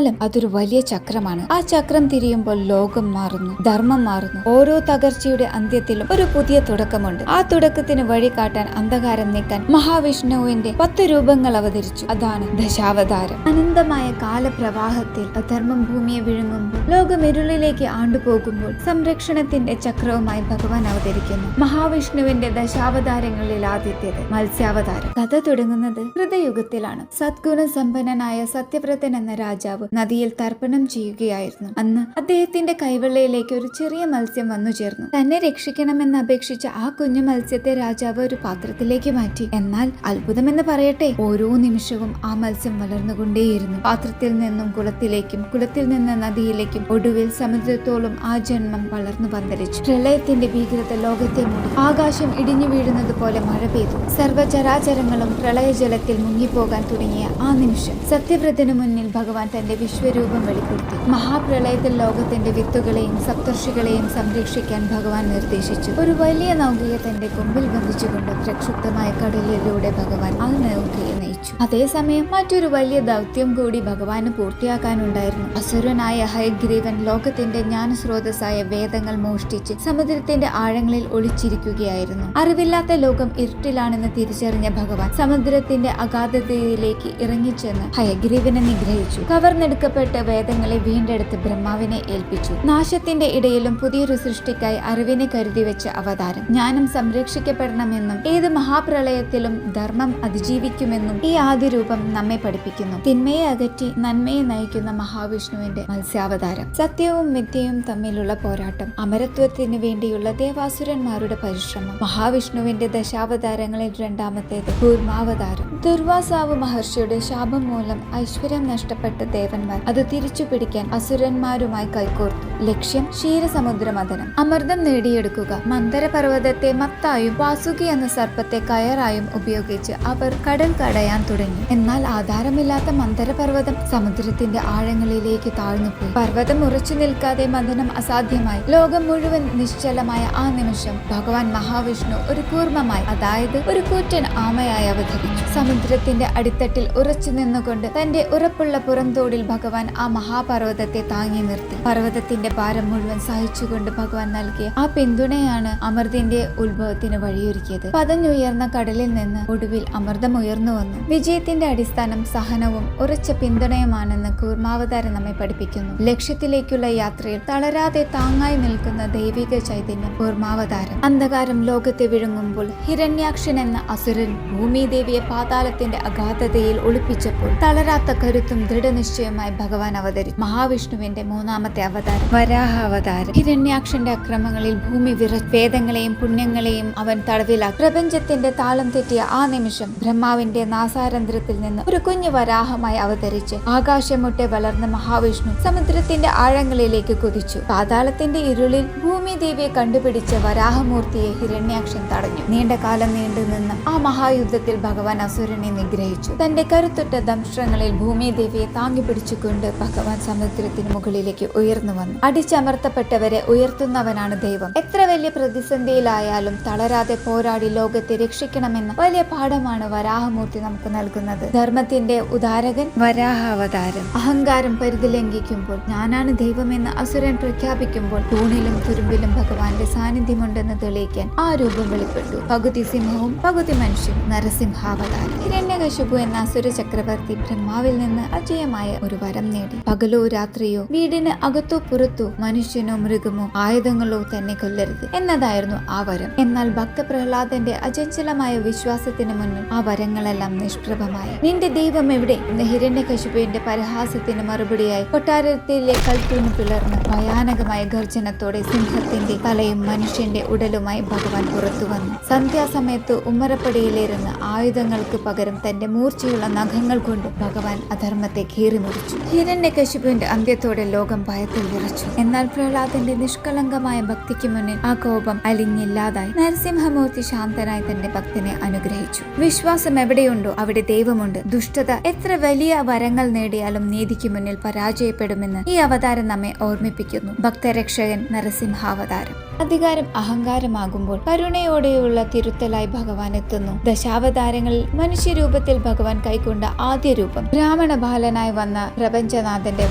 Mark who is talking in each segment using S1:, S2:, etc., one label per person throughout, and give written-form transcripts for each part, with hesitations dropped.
S1: കാലം അതൊരു വലിയ ചക്രമാണ്. ആ ചക്രം തിരിയുമ്പോൾ ലോകം മാറുന്നു, ധർമ്മം മാറുന്നു. ഓരോ തകർച്ചയുടെ അന്ത്യത്തിലും ഒരു പുതിയ തുടക്കമുണ്ട്. ആ തുടക്കത്തിന് വഴി കാട്ടാൻ, അന്ധകാരം നീക്കാൻ മഹാവിഷ്ണുവിന്റെ 10 രൂപങ്ങൾ അവതരിച്ചു. അതാണ് ദശാവതാരം. അനന്തമായ കാലപ്രവാഹത്തിൽ അധർമ്മം ഭൂമിയെ വിഴുങ്ങുമ്പോൾ, ലോകം ഇരുളിലേക്ക് ആണ്ടുപോകുമ്പോൾ സംരക്ഷണത്തിന്റെ ചക്രവുമായി ഭഗവാൻ അവതരിക്കുന്നു. മഹാവിഷ്ണുവിന്റെ ദശാവതാരങ്ങളിൽ ആദ്യത്തേത് മത്സ്യാവതാരം. കഥ തുടങ്ങുന്നത് കൃതയുഗത്തിലാണ്. സദ്ഗുണ സമ്പന്നനായ സത്യവ്രതൻ എന്ന രാജാവ് നദിയിൽ തർപ്പണം ചെയ്യുകയായിരുന്നു. അന്ന് അദ്ദേഹത്തിന്റെ കൈവെള്ളയിലേക്ക് ഒരു ചെറിയ മത്സ്യം വന്നു ചേർന്നു. തന്നെ രക്ഷിക്കണമെന്ന് അപേക്ഷിച്ച ആ കുഞ്ഞു മത്സ്യത്തെ രാജാവ് ഒരു പാത്രത്തിലേക്ക് മാറ്റി. എന്നാൽ അത്ഭുതമെന്ന് പറയട്ടെ, ഓരോ നിമിഷവും ആ മത്സ്യം വളർന്നുകൊണ്ടേയിരുന്നു. പാത്രത്തിൽ നിന്നും കുളത്തിലേക്കും, കുളത്തിൽ നിന്ന് നദിയിലേക്കും, ഒടുവിൽ സമുദ്രത്തോളം ആ ജന്മം വളർന്നു പന്തലിച്ചു. പ്രളയത്തിന്റെ ഭീകരത ലോകത്തെ മൂടി. ആകാശം ഇടിഞ്ഞു വീഴുന്നത് പോലെ മഴ പെയ്തു. സർവ്വചരാചരങ്ങളും പ്രളയജലത്തിൽ മുങ്ങിപ്പോകാൻ തുടങ്ങിയ ആ നിമിഷം സത്യവ്രതനു മുന്നിൽ ഭഗവാൻ തന്റെ വിശ്വരൂപം വെളിപ്പെടുത്തി. മഹാപ്രളയത്തിൽ ലോകത്തിന്റെ വിത്തുകളെയും സപ്തർഷികളെയും സംരക്ഷിക്കാൻ ഭഗവാൻ നിർദ്ദേശിച്ചു. ഒരു വലിയ നൗകയെ തന്റെ കൊമ്പിൽ ബന്ധിച്ചുകൊണ്ട് പ്രക്ഷുബ്ധമായ കടലിലൂടെ ഭഗവാൻ ആ നൗകയെ നയിച്ചു. അതേസമയം മറ്റൊരു വലിയ ദൗത്യം കൂടി ഭഗവാന് പൂർത്തിയാക്കാനുണ്ടായിരുന്നു. അസുരനായ ഹയഗ്രീവൻ ലോകത്തിന്റെ ജ്ഞാനസ്രോതസ്സായ വേദങ്ങൾ മോഷ്ടിച്ച് സമുദ്രത്തിന്റെ ആഴങ്ങളിൽ ഒളിച്ചിരിക്കുകയായിരുന്നു. അറിവില്ലാത്ത ലോകം ഇരുട്ടിലാണെന്ന് തിരിച്ചറിഞ്ഞ ഭഗവാൻ സമുദ്രത്തിന്റെ അഗാധതയിലേക്ക് ഇറങ്ങിച്ചെന്ന് ഹയഗ്രീവനെ നിഗ്രഹിച്ചു. കവർന്നെടുക്കപ്പെട്ട വേദങ്ങളെ വീണ്ടെടുത്ത് ബ്രഹ്മാവിനെ ഏൽപ്പിച്ചു. നാശത്തിന്റെ ഇടയിലും പുതിയൊരു സൃഷ്ടിക്കായി അറിവിനെ കരുതി വെച്ച അവതാരം. ജ്ഞാനം സംരക്ഷിക്കപ്പെടണമെന്നും ഏത് മഹാപ്രളയത്തിലും ധർമ്മം അതിജീവിക്കുമെന്നും ഈ ആദ്യ രൂപം നമ്മെ പഠിപ്പിക്കുന്നു. തിന്മയെ അകറ്റി നന്മയെ നയിക്കുന്ന മഹാവിഷ്ണുവിന്റെ മത്സ്യാവതാരം. സത്യവും മിഥ്യയും തമ്മിലുള്ള പോരാട്ടം, അമരത്വത്തിന് വേണ്ടിയുള്ള ദേവാസുരന്മാരുടെ പരിശ്രമം. മഹാവിഷ്ണുവിന്റെ ദശാവതാരങ്ങളിൽ രണ്ടാമത്തേത് കൂർമാവതാരം. ദുർവാസാവ് മഹർഷിയുടെ ശാപം മൂലം ഐശ്വര്യം നഷ്ടപ്പെട്ട ദേവന്മാർ അത് തിരിച്ചു പിടിക്കാൻ അസുരന്മാരുമായി കൈകോർത്തു. ലക്ഷ്യം ക്ഷീരസമുദ്രമഥനം, അമൃതം നേടിയെടുക്കുക. മന്ദരപർവ്വതത്തെ മത്തായും വാസുകി എന്ന സർപ്പത്തെ കയറായും ഉപയോഗിച്ച് അവർ കടൽ കടയാൻ തുടങ്ങി. എന്നാൽ ആധാരമില്ലാത്ത മന്ദരപർവ്വതം സമുദ്രത്തിന്റെ ആഴങ്ങളിലേക്ക് താഴ്ന്നുപോയി. പർവ്വതം ഉറച്ചു നിൽക്കാതെ മഥനം അസാധ്യമായി. ലോകം മുഴുവൻ നിശ്ചലമായ ആ നിമിഷം ഭഗവാൻ മഹാവിഷ്ണു ഒരു കൂർമ്മമായി, അതായത് ഒരു കൂറ്റൻ ആമയായി അവതരിച്ചു. സമുദ്രത്തിന്റെ അടിത്തട്ടിൽ ഉറച്ചു നിന്നുകൊണ്ട് തന്റെ ഉറപ്പുള്ള പുറംതോടിൽ ഭഗവാൻ ആ മഹാപർവ്വതത്തെ താങ്ങി നിർത്തി. പർവ്വതത്തിന്റെ ഭാരം മുഴുവൻ സഹിച്ചുകൊണ്ട് ഭഗവാൻ നൽകിയ ആ പിന്തുണയാണ് അമൃതിന്റെ ഉത്ഭവത്തിന് വഴിയൊരുക്കിയത്. പതഞ്ഞുയർന്ന കടലിൽ നിന്ന് ഒടുവിൽ അമൃതം ഉയർന്നു വന്നു. വിജയത്തിന്റെ അടിസ്ഥാനം സഹനവും ഉറച്ച പിന്തുണയുമാണെന്ന് കൂർമാവതാരം നമ്മെ പഠിപ്പിക്കുന്നു. ലക്ഷ്യത്തിലേക്കുള്ള യാത്രയിൽ തളരാതെ താങ്ങായി നിൽക്കുന്ന ദൈവിക ചൈതന്യം കൂർമാവതാരം. അന്ധകാരം ലോകത്തെ വിഴുങ്ങുമ്പോൾ ഹിരണ്യാക്ഷൻ എന്ന അസുരൻ ഭൂമിദേവിയെ പാതാളത്തിന്റെ അഗാധതയിൽ ഒളിപ്പിച്ചപ്പോൾ തളരാത്ത കരുത്തും ദൃഢനിശ്ചയമായി ഭഗവാൻ അവതരിച്ചു. മഹാവിഷ്ണുവിന്റെ മൂന്നാമത്തെ അവതാരം വരാഹ അവതാരം. ഹിരണ്യാക്ഷന്റെ അക്രമങ്ങളിൽ ഭൂമി വേദങ്ങളെയും പുണ്യങ്ങളെയും അവൻ തടവിലാക്കി. പ്രപഞ്ചത്തിന്റെ താളം തെറ്റിയ ആ നിമിഷം ബ്രഹ്മാവിന്റെ നാസാരന്ധ്രത്തിൽ നിന്ന് ഒരു കുഞ്ഞു വരാഹമായി അവതരിച്ച് ആകാശമുട്ടെ വളർന്ന മഹാവിഷ്ണു സമുദ്രത്തിന്റെ ആഴങ്ങളിലേക്ക് കുതിച്ചു. പാതാളത്തിന്റെ ഇരുളിൽ ഭൂമിദേവിയെ കണ്ടുപിടിച്ച വരാഹമൂർത്തിയെ ഹിരണ്യാക്ഷൻ തടഞ്ഞു. നീണ്ട കാലം നീണ്ടുനിന്ന ആ മഹായുദ്ധത്തിൽ ഭഗവാൻ അസുരനെ നിഗ്രഹിച്ചു. തന്റെ കരുത്തുറ്റ ദംഷ്ട്രങ്ങളിൽ ഭൂമിദേവിയെ താങ്ങി പിടിച്ചുകൊണ്ട് ഭഗവാൻ സമുദ്രത്തിന് മുകളിലേക്ക് ഉയർന്നു വന്നു. അടിച്ചമർത്തപ്പെട്ടവരെ ഉയർത്തുന്നവനാണ് ദൈവം. എത്ര വലിയ പ്രതിസന്ധിയിലായാലും തളരാതെ പോരാടി ലോകത്തെ രക്ഷിക്കണമെന്ന വലിയ പാഠമാണ് വരാഹമൂർത്തി നമുക്ക് നൽകുന്നത്. ധർമ്മത്തിന്റെ ഉദാരകൻ വരാഹ അവതാരം. അഹങ്കാരം പരിധി ലംഘിക്കുമ്പോൾ, ഞാനാണ് ദൈവമെന്ന് അസുരൻ പ്രഖ്യാപിക്കുമ്പോൾ, തൂണിലും തുരുമ്പിലും ഭഗവാന്റെ സാന്നിധ്യമുണ്ടെന്ന് തെളിയിക്കാൻ ആ രൂപം വെളിപ്പെട്ടു. പകുതി സിംഹവും പകുതി മനുഷ്യനും. നരസിംഹാവതാരം. ഹിരണ്യകശിപു എന്ന അസുര ചക്രവർത്തി ബ്രഹ്മാവിൽ നിന്ന് അജയമായ ഒരു വരം നേടി. പകലോ രാത്രിയോ, വീടിന് അകത്തോ പുറത്തോ, മനുഷ്യനോ മൃഗമോ ആയുധങ്ങളോ തന്നെ കൊല്ലരുത് എന്നതായിരുന്നു ആ വരം. എന്നാൽ ഭക്തപ്രഹ്ലാദന്റെ അചഞ്ചലമായ വിശ്വാസത്തിന് മുന്നിൽ ആ വരങ്ങളെല്ലാം നിഷ്പ്രഭമായി. നിന്റെ ദൈവം എവിടെ എന്ന ഹിരണ്യകശിപുവിന്റെ പരിഹാസത്തിന് മറുപടിയായി കൊട്ടാരത്തിലെ കൽത്തൂണ് പിളർന്ന് ഭയാനകമായ ഗർജനത്തോടെ സിംഹത്തിന്റെ തലയും മനുഷ്യന്റെ ഉടലുമായി ഭഗവാൻ പുറത്തു വന്നു. സന്ധ്യാസമയത്ത് ഉമ്മറപ്പടിയിലിരുന്ന് ആയുധങ്ങൾക്ക് പകരം തന്റെ മൂർച്ചയുള്ള നഖങ്ങൾ കൊണ്ട് ഭഗവാൻ അധർമ്മത്തെ കീറിമുറിച്ചു. ഹിരണ്യകശിപുവിന്റെ അന്ത്യത്തോടെ ലോകം ഭയത്തിൽ വിറച്ചു. എന്നാൽ പ്രഹ്ലാദന്റെ നിഷ്കളങ്കമായ ഭക്തിക്ക് മുന്നിൽ ആ കോപം അലിഞ്ഞില്ലാതായി. നരസിംഹമൂർത്തി ശാന്തനായി തന്റെ ഭക്തനെ അനുഗ്രഹിച്ചു. വിശ്വാസം എവിടെയുണ്ടോ അവിടെ ദൈവമുണ്ട്. ദുഷ്ടത എത്ര വലിയ വരങ്ങൾ നേടിയാലും നീതിക്ക് മുന്നിൽ പരാജയപ്പെടുമെന്ന് ഈ അവതാരം നമ്മെ ഓർമ്മിപ്പിക്കുന്നു. ഭക്തരക്ഷകൻ നരസിംഹാവതാരം. അധികാരം അഹങ്കാരമാകുമ്പോൾ കരുണയോടെയുള്ള തിരുത്തലായി ഭഗവാൻ എത്തുന്നു. ദശാവതാരങ്ങളിൽ മനുഷ്യരൂപത്തിൽ ഭഗവാൻ കൈക്കൊണ്ട ആദ്യ രൂപം ബ്രാഹ്മണ ബാലനായി വന്ന പ്രപഞ്ചനാഥന്റെ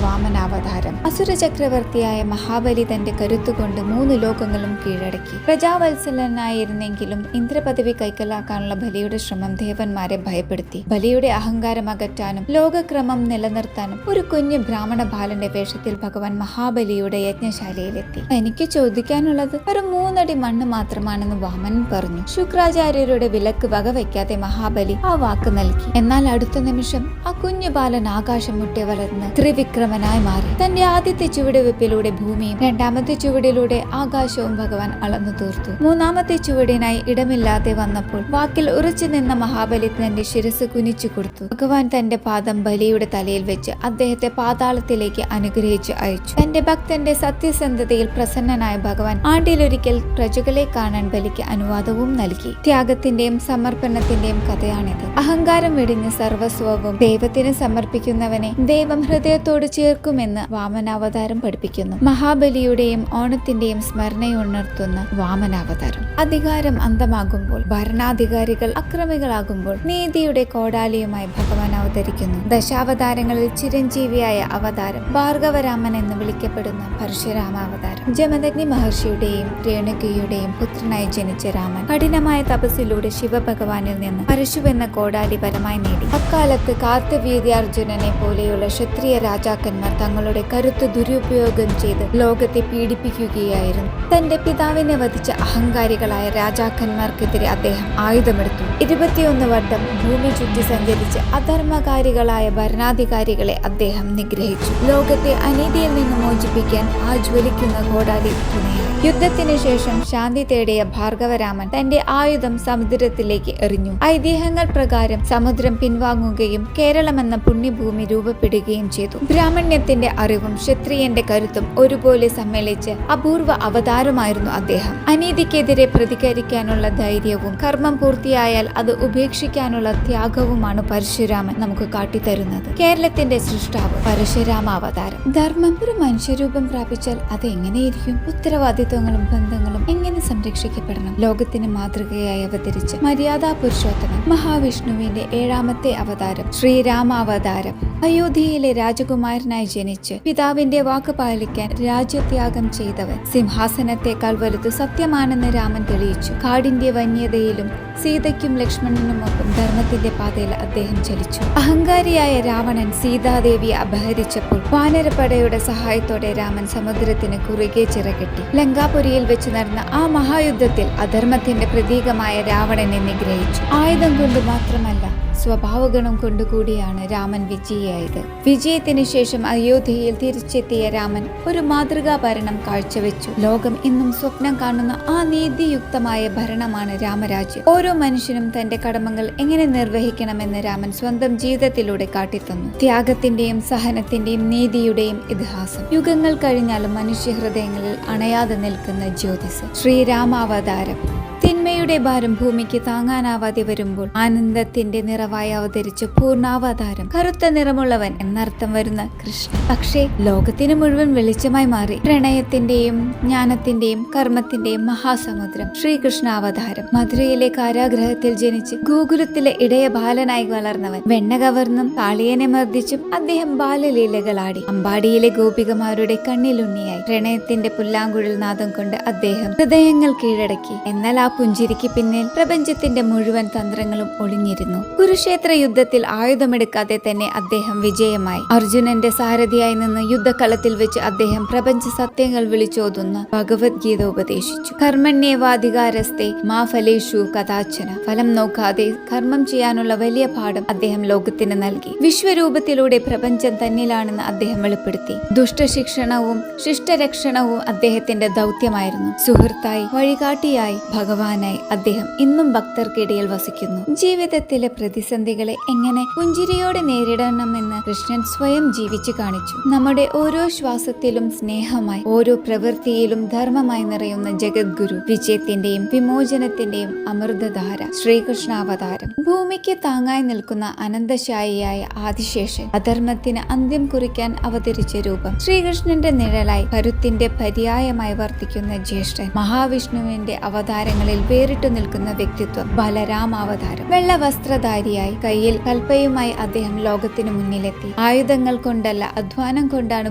S1: വാമനാവതാരം. അസുര ചക്രവർത്തിയായ മഹാബലി തന്റെ കരുത്തുകൊണ്ട് 3 ലോകങ്ങളും കീഴടക്കി. പ്രജാവത്സലനായിരുന്നെങ്കിലും ഇന്ദ്രപദവി കൈക്കലാക്കാനുള്ള ബലിയുടെ ശ്രമം ദേവന്മാരെ ഭയപ്പെടുത്തി. ബലിയുടെ അഹങ്കാരം അകറ്റാനും ലോകക്രമം നിലനിർത്താനും ഒരു കുഞ്ഞു ബ്രാഹ്മണ ബാലന്റെ വേഷത്തിൽ ഭഗവാൻ മഹാബലിയുടെ യജ്ഞശാലയിലെത്തി. എനിക്ക് ചോദിക്കാനുള്ളത് ഒരു 3 അടി മണ്ണ് മാത്രമാണെന്ന് വാമനൻ പറഞ്ഞു. ശുക്രാചാര്യരുടെ വിലക്ക് വകവയ്ക്കാതെ മഹാബലി ആ വാക്ക് നൽകി. എന്നാൽ അടുത്ത നിമിഷം ആ കുഞ്ഞു ബാലൻ ആകാശം മുട്ടെ വളർന്ന് ത്രിവിക്രമനായി മാറി. തന്റെ ആദ്യത്തെ ചുവടുവെപ്പിലൂടെ ഭൂമിയും 2ാമത്തെ ചുവടിലൂടെ ആകാശവും ഭഗവാൻ അളന്നു തീർത്തു. 3ാമത്തെ ചുവടിനായി ഇടമില്ലാതെ വന്നപ്പോൾ വാക്കിൽ ഉറച്ചു നിന്ന മഹാബലി തന്റെ ശിരസ് കുനിച്ചു കൊടുത്തു. ഭഗവാൻ തന്റെ പാദം ബലിയുടെ തലയിൽ വെച്ച് അദ്ദേഹത്തെ പാതാളത്തിലേക്ക് അനുഗ്രഹിച്ച് അയച്ചു. തന്റെ ഭക്തന്റെ സത്യസന്ധതയിൽ പ്രസന്നനായ ഭഗവാൻ ആണ്ടിലൊരിക്കൽ പ്രജകളെ കാണാൻ ബലിക്ക് അനുവാദവും നൽകി. ത്യാഗത്തിന്റെയും സമർപ്പണത്തിന്റെയും കഥയാണിത്. അഹങ്കാരം വെടിഞ്ഞ് സർവസ്വവും ദൈവത്തിന് സമർപ്പിക്കുന്നവനെ ദൈവം ഹൃദയത്തോട് ചേർക്കുമെന്ന് വാമനാവതാരം പഠിപ്പിക്കുന്നു. മഹാബലിയുടെയും ഓണത്തിന്റെയും സ്മരണയുണർത്തുന്ന വാമനാവതാരം. അധികാരം അന്തമാകുമ്പോൾ, ഭരണാധികാരികൾ അക്രമികളാകുമ്പോൾ നീതിയുടെ കോടാലിയുമായി ഭഗവാൻ അവതരിക്കുന്നു. ദശാവതാരങ്ങളിൽ ചിരഞ്ജീവിയായ അവതാരം ഭാർഗവരാമൻ എന്ന് വിളിക്കപ്പെടുന്ന പരശുരാമാവതാരം. ജമദഗ്നി മഹർഷിയുടെയും രേണുകയുടെയും പുത്രനായി ജനിച്ച രാമൻ കഠിനമായ തപസ്സിലൂടെ ശിവഭഗവാനിൽ നിന്ന് പരശു എന്ന കോടാലി പരമായി നേടി. അക്കാലത്ത് കാർത്തവീര്യാർജുനനെ പോലെയുള്ള ക്ഷത്രിയ രാജാക്കന്മാർ തങ്ങളുടെ കരുത്ത് ദുരുപയോഗം ചെയ്ത് ലോകത്തെ പീഡിപ്പിക്കുകയായിരുന്നു. തന്റെ പിതാവിനെ വധിച്ച അഹങ്കാരികളായ രാജാക്കന്മാർക്കെതിരെ അദ്ദേഹം ആയുധമെടുത്തു. 21 വട്ടം ഭൂമി ചുറ്റി സഞ്ചരിച്ച് അധർമ്മകാരികളായ ഭരണാധികാരികളെ അദ്ദേഹം നിഗ്രഹിച്ചു. ലോകത്തെ അനീതിയിൽ നിന്ന് മോചിപ്പിക്കാൻ ആ ജ്വലിക്കുന്ന കോടാലി തുണയായി. യുദ്ധത്തിന് ശേഷം ശാന്തി തേടിയ ഭാർഗവരാമൻ തന്റെ ആയുധം സമുദ്രത്തിലേക്ക് എറിഞ്ഞു. ഐതിഹ്യങ്ങൾ പ്രകാരം സമുദ്രം പിൻവാങ്ങുകയും കേരളം എന്ന പുണ്യഭൂമി രൂപപ്പെടുകയും ചെയ്തു. ബ്രാഹ്മണ്യത്തിന്റെ അറിവും ക്ഷത്രിയന്റെ കരുത്തും ഒരുപോലെ സമ്മേളിച്ച് അപൂർവ അവതാരമായിരുന്നു അദ്ദേഹം. അനീതിക്കെതിരെ പ്രതികരിക്കാനുള്ള ധൈര്യവും കർമ്മം പൂർത്തിയായാൽ അത് ഉപേക്ഷിക്കാനുള്ള ത്യാഗവുമാണ് പരശുരാമൻ നമുക്ക് കാട്ടിത്തരുന്നത്. കേരളത്തിന്റെ സൃഷ്ടാവ് പരശുരാമാവതാരം. ധർമ്മം ഒരു മനുഷ്യരൂപം പ്രാപിച്ചാൽ അത് എങ്ങനെയിരിക്കും? ഉത്തരവാദിത്വങ്ങളും ബന്ധങ്ങളും എങ്ങനെ സംരക്ഷിക്കപ്പെടണം? ലോകത്തിന് മാതൃകയായി അവതരിച്ച മര്യാദാ പുരുഷോത്തമൻ മഹാവിഷ്ണുവിന്റെ 7ാമത്തെ അവതാരം ശ്രീരാമാവതാരം. അയോധ്യയിലെ രാജകുമാരനായി ജനിച്ച് പിതാവിന്റെ വാക്ക് പാലിക്കാൻ രാജ്യത്യാഗം ചെയ്തവൻ. സിംഹാസനത്തെക്കാൾ വലുത് സത്യമാണെന്ന് രാമൻ തെളിയിച്ചു. കാടിന്റെ വന്യതയിലും സീതയ്ക്കും ലക്ഷ്മണനുമൊപ്പം ധർമ്മത്തിന്റെ പാതയിൽ അദ്ദേഹം ചലിച്ചു. അഹങ്കാരിയായ രാവണൻ സീതാദേവിയെ അപഹരിച്ചപ്പോൾ വാനരപ്പടയുടെ സഹായത്തോടെ രാമൻ സമുദ്രത്തിന് കുറുകെ ചിറകെട്ടി. ലങ്കാപുരിയിൽ വെച്ച് നടന്ന ആ മഹായുദ്ധത്തിൽ അധർമ്മത്തിന്റെ പ്രതീകമായ രാവണനെ നിഗ്രഹിച്ചു. ആയുധം കൊണ്ട് മാത്രമല്ല, സ്വഭാവഗുണം കൊണ്ടുകൂടിയാണ് രാമൻ വിജയിയായത്. വിജയത്തിന് ശേഷം അയോധ്യയിൽ തിരിച്ചെത്തിയ രാമൻ ഒരു മാതൃകാ ഭരണം കാഴ്ചവെച്ചു. ലോകം ഇന്നും സ്വപ്നം കാണുന്ന ആ നീതിയുക്തമായ ഭരണമാണ് രാമരാജ്യം. ഓരോ മനുഷ്യനും തന്റെ കടമകൾ എങ്ങനെ നിർവഹിക്കണമെന്ന് രാമൻ സ്വന്തം ജീവിതത്തിലൂടെ കാട്ടിത്തന്നു. ത്യാഗത്തിന്റെയും സഹനത്തിന്റെയും നീതിയുടെയും ഇതിഹാസം. യുഗങ്ങൾ കഴിഞ്ഞാലും മനുഷ്യഹൃദയങ്ങളിൽ അണയാതെ നിൽക്കുന്ന ജ്യോതിസ് ശ്രീരാമാവതാരം. തിന്മയുടെ ഭാരം ഭൂമിക്ക് താങ്ങാനാവാതെ വരുമ്പോൾ ആനന്ദത്തിന്റെ നിറവായി അവതരിച്ച പൂർണ്ണാവതാരം. കറുത്ത നിറമുള്ളവൻ എന്നർത്ഥം വരുന്ന കൃഷ്ണൻ പക്ഷേ ലോകത്തിന് മുഴുവൻ വെളിച്ചമായി മാറി. പ്രണയത്തിന്റെയും ജ്ഞാനത്തിന്റെയും കർമ്മത്തിന്റെയും മഹാസമുദ്രം ശ്രീകൃഷ്ണാവതാരം. മധുരയിലെ കാരാഗ്രഹത്തിൽ ജനിച്ച് ഗോകുലത്തിലെ ഇടയ ബാലനായി വളർന്നവൻ. വെണ്ണ കവർന്നും കാളിയനെ മർദ്ദിച്ചും അദ്ദേഹം ബാലലീലകളാടി. അമ്പാടിയിലെ ഗോപികമാരുടെ കണ്ണിലുണ്ണിയായി. പ്രണയത്തിന്റെ പുല്ലാങ്കുഴൽ നാദം കൊണ്ട് അദ്ദേഹം ഹൃദയങ്ങൾ കീഴടക്കി. എന്നാൽ ആ പുഞ്ചിരിക്ക് പിന്നിൽ പ്രപഞ്ചത്തിന്റെ മുഴുവൻ തന്ത്രങ്ങളും ഒളിഞ്ഞിരുന്നു. കുരുക്ഷേത്ര യുദ്ധത്തിൽ ആയുധമെടുക്കാതെ തന്നെ അദ്ദേഹം വിജയമായി. അർജുനന്റെ സാരഥിയായി നിന്ന് യുദ്ധക്കളത്തിൽ വെച്ച് അദ്ദേഹം പ്രപഞ്ച സത്യങ്ങൾ വിളിച്ചോതുന്ന ഭഗവത്ഗീത ഉപദേശിച്ചു. കർമ്മണ്യേവാധികാരസ്തേ മാ ഫലേഷു കഥാചന. ഫലം നോക്കാതെ കർമ്മം ചെയ്യാനുള്ള വലിയ പാഠം അദ്ദേഹം ലോകത്തിന് നൽകി. വിശ്വരൂപത്തിലൂടെ പ്രപഞ്ചം തന്നിലാണെന്ന് അദ്ദേഹം വെളിപ്പെടുത്തി. ദുഷ്ടശിക്ഷണവും ശിഷ്ടരക്ഷണവും അദ്ദേഹത്തിന്റെ ദൗത്യമായിരുന്നു. സുഹൃത്തായി, വഴികാട്ടിയായി, ഭഗവാനായി അദ്ദേഹം ഇന്നും ഭക്തർക്കിടയിൽ വസിക്കുന്നു. ജീവിതത്തിലെ പ്രതിസന്ധികളെ എങ്ങനെ പുഞ്ചിരിയോടെ നേരിടണമെന്ന് കൃഷ്ണൻ സ്വയം ജീവിച്ചു കാണിച്ചു. നമ്മുടെ ഓരോ ശ്വാസത്തിലും സ്നേഹമായി, ഓരോ പ്രവൃത്തിയിലും ധർമ്മമായി നിറയുന്ന ജഗദ്ഗുരു, വിജയത്തിന്റെയും വിമോചനത്തിന്റെയും അമൃതധാര ശ്രീകൃഷ്ണാവതാരം. ഭൂമിക്ക് താങ്ങായി നിൽക്കുന്ന അനന്തശായിയായ ആദിശേഷൻ, അധർമ്മത്തിന് അന്ത്യം കുറിക്കാൻ അവതരിച്ച രൂപം. ശ്രീകൃഷ്ണന്റെ നിഴലായി കരുത്തിന്റെ പര്യായമായി വർത്തിക്കുന്ന ജ്യേഷ്ഠൻ. മഹാവിഷ്ണുവിന്റെ അവതാരങ്ങളിൽ വേറിട്ടു നിൽക്കുന്ന വ്യക്തിത്വം ബലരാമാവതാരം. വെള്ള വസ്ത്രധാരിയായി കയ്യിൽ കൽപ്പയുമായി അദ്ദേഹം ലോകത്തിനു മുന്നിലെത്തി. ആയുധങ്ങൾ കൊണ്ടല്ല, അധ്വാനം കൊണ്ടാണ്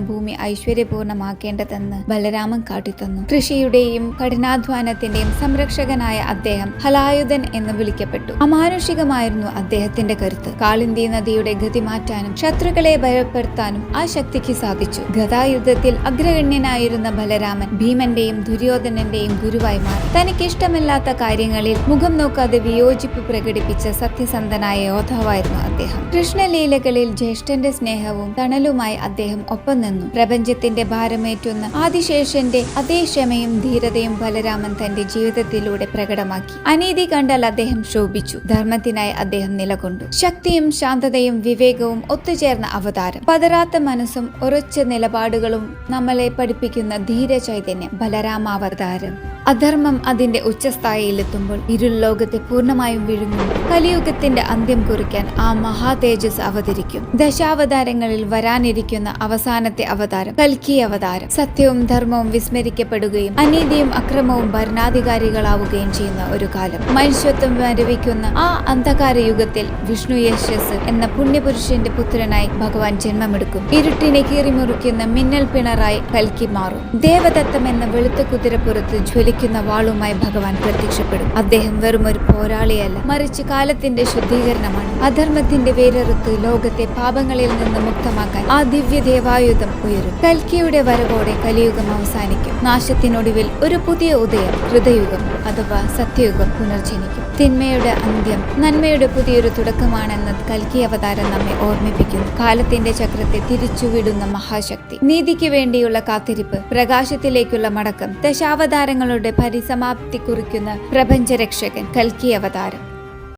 S1: ഭൂമി ഐശ്വര്യപൂർണമാക്കേണ്ടതെന്ന് ബലരാമൻ കാട്ടിത്തന്നു. കൃഷിയുടെയും കഠിനാധ്വാനത്തിന്റെയും സംരക്ഷകനായ അദ്ദേഹം ഹലായുധൻ എന്ന് വിളിക്കപ്പെട്ടു. അമാനുഷികമായിരുന്നു അദ്ദേഹത്തിന്റെ കരുത്ത്. കാളിന്തി നദിയുടെ ഗതി മാറ്റാനും ശത്രുക്കളെ ഭയപ്പെടുത്താനും ആ ശക്തിക്ക് സാധിച്ചു. ഗദായുദ്ധത്തിൽ അഗ്രഗണ്യനായിരുന്ന ബലരാമൻ ഭീമന്റെയും ദുര്യോധനന്റെയും ഗുരുവായി മാറി. തനിക്കിഷ്ടമില്ലാത്ത കാര്യങ്ങളിൽ മുഖം നോക്കാതെ വിയോജിപ്പ് പ്രകടിപ്പിച്ച സത്യസന്ധനായ യോദ്ധാവായിരുന്നു അദ്ദേഹം. കൃഷ്ണലീലകളിൽ ജ്യേഷ്ഠന്റെ സ്നേഹവും തണലുമായി അദ്ദേഹം ഒപ്പം നിന്നു. പ്രപഞ്ചത്തിന്റെ ഭാരമേറ്റുന്ന ആദിശേഷന്റെ അതേ ക്ഷമയും ധീരതയും ബലരാമൻ തന്റെ ജീവിതത്തിലൂടെ പ്രകടമാക്കി. അനീതി കണ്ടാൽ അദ്ദേഹം ശോഭിച്ചു. ധർമ്മത്തിനായി അദ്ദേഹം നിലകൊണ്ടു. ശക്തിയും ശാന്തതയും വിവേകവും ഒത്തുചേർന്ന അവതാരം. പതറാത്ത മനസ്സും ഉറച്ച നിലപാടുകളും നമ്മളെ പഠിപ്പിക്കുന്ന ധീര ചൈതന്യം ബലരാമാവതാരം. അധർമ്മം അതിന്റെ ഉച്ചസ്ഥായിയിലെത്തുമ്പോൾ ഇരുൾ ലോകത്തെ പൂർണ്ണമായും വിഴുങ്ങുന്നു. കലിയുഗത്തിന്റെ അന്ത്യം കുറിക്കാൻ ആ മഹാ തേജസ് അവതരിക്കും. ദശാവതാരങ്ങളിൽ വരാനിരിക്കുന്ന അവസാനത്തെ അവതാരം കൽക്കി അവതാരം. സത്യവും ധർമ്മവും വിസ്മരിക്കപ്പെടുകയും അനീതിയും അക്രമവും ഭരണാധികാരികളാവുകയും ചെയ്യുന്ന ഒരു കാലം. മനുഷ്യത്വം മരവിക്കുന്ന ആ അന്ധകാര യുഗത്തിൽ വിഷ്ണു യശസ് എന്ന പുണ്യപുരുഷന്റെ പുത്രനായി ഭഗവാൻ ജന്മമെടുക്കും. ഇരുട്ടിനെ കീറിമുറിക്കുന്ന മിന്നൽ പിണറായി കൽക്കി മാറും. ദേവദത്തം എന്ന വെളുത്ത കുതിരപ്പുറത്ത് ജ്വലിക്കുന്ന വാളുമായി ഭഗവാൻ പ്രത്യക്ഷപ്പെടും. അദ്ദേഹം വെറും ഒരു പോരാളിയല്ല, മറിച്ച് കാലത്തിന്റെ ശുദ്ധീകരണമാണ്. അധർമ്മത്തിന്റെ വേരറുത്ത് ലോകത്തെ പാപങ്ങളിൽ നിന്ന് മുക്തമാക്കാൻ ആ ദിവ്യ ദേവായുധം ഉയരും. കൽക്കിയുടെ വരവോടെ കലിയുഗം അവസാനിക്കും. നാശത്തിനൊടുവിൽ ഒരു പുതിയ ഉദയം, ഹൃദയുഗം അഥവാ സത്യയുഗം പുനർജനിക്കും. തിന്മയുടെ അന്ത്യം നന്മയുടെ പുതിയൊരു തുടക്കമാണെന്ന് കൽക്കി അവതാരം നമ്മെ ഓർമ്മിപ്പിക്കുന്നു. കാലത്തിന്റെ ചക്രത്തെ തിരിച്ചുവിടുന്ന മഹാശക്തി, നീതിക്ക് വേണ്ടിയുള്ള കാത്തിരിപ്പ്, പ്രകാശത്തിലേക്കുള്ള മടക്കം, ദശാവതാരങ്ങളുടെ പരിസമാപ്തി കുറിക്കുന്ന പ്രപഞ്ചരക്ഷകൻ കൽക്കി അവതാരം.